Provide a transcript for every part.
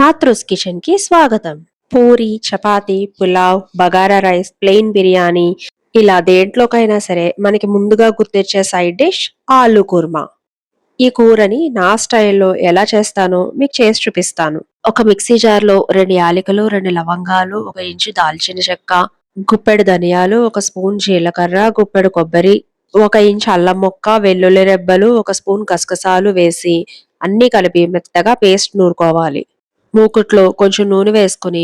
మాతృస్ kitchen కి స్వాగతం. Puri, chapati, pulao, bagara rice, plain biryani ఇలా దేంట్లోకైనా సరే మనకి ముందుగా గుర్తొచ్చే సైడ్ డిష్ ఆలు కుర్మా. ఈ కూరని నా స్టైల్లో ఎలా చేస్తానో మీకు చేసి చూపిస్తాను. ఒక మిక్సీ జార్లో 2 యాలకులు, 2 లవంగాలు, 1 ఇంచు దాల్చిన చెక్క, గుప్పెడు ధనియాలు, 1 స్పూన్ జీలకర్ర, గుప్పెడు కొబ్బరి, 1 ఇంచు అల్లం ముక్క, వెల్లుల్లి రెబ్బలు, 1 స్పూన్ గసగసాలు వేసి అన్నీ కలిపి మెత్తగా పేస్ట్ నూరుకోవాలి. మూకుట్లో కొంచెం నూనె వేసుకుని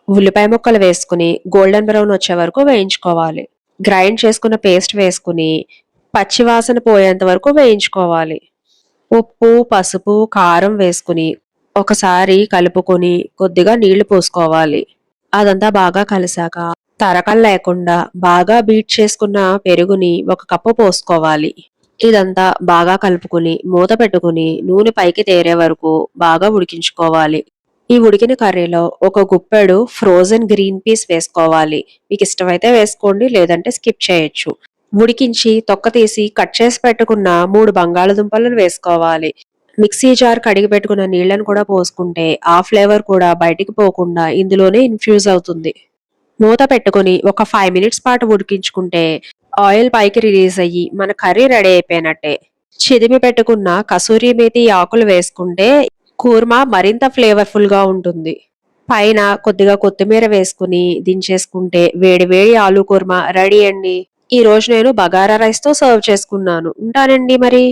ఉల్లిపాయ ముక్కలు వేసుకుని గోల్డెన్ బ్రౌన్ వచ్చే వరకు వేయించుకోవాలి. గ్రైండ్ చేసుకున్న పేస్ట్ వేసుకుని పచ్చివాసన పోయేంత వరకు వేయించుకోవాలి. ఉప్పు, పసుపు, కారం వేసుకుని ఒకసారి కలుపుకొని కొద్దిగా నీళ్లు పోసుకోవాలి. అదంతా బాగా కలిసాక తరకలు లేకుండా బాగా బీట్ చేసుకున్న పెరుగుని 1 కప్పు పోసుకోవాలి. ఇదంతా బాగా కలుపుకుని మూత పెట్టుకుని నూనె పైకి తేరే వరకు బాగా ఉడికించుకోవాలి. ఈ ఉడికిన కర్రీలో 1 గుప్పెడు ఫ్రోజన్ గ్రీన్ పీస్ వేసుకోవాలి. మీకు ఇష్టమైతే వేసుకోండి, లేదంటే స్కిప్ చేయొచ్చు. ఉడికించి తొక్క తీసి కట్ చేసి పెట్టుకున్న 3 బంగాళదుంపలను వేసుకోవాలి. మిక్సీ జార్ కడిగి పెట్టుకున్న నీళ్లను కూడా పోసుకుంటే ఆ ఫ్లేవర్ కూడా బయటికి పోకుండా ఇందులోనే ఇన్ఫ్యూజ్ అవుతుంది. మూత పెట్టుకుని ఒక 5 మినిట్స్ పాటు ఉడికించుకుంటే ఆయిల్ పైకి రిలీజ్ అయ్యి మన కర్రీ రెడీ అయిపోయినట్టే. చిదిమి పెట్టుకున్న కసూరి మేతి ఆకులు వేసుకుంటే కూర్మా మరింత ఫ్లేవర్ఫుల్ గా ఉంటుంది. పైన కొద్దిగా కొత్తిమీర వేసుకుని దించేసుకుంటే వేడి వేడి ఆలు కుర్మా రెడీ అండి. ఈ రోజు నేను బగారా రైస్ తో సర్వ్ చేసుకున్నాను. ఉంటానండి మరి.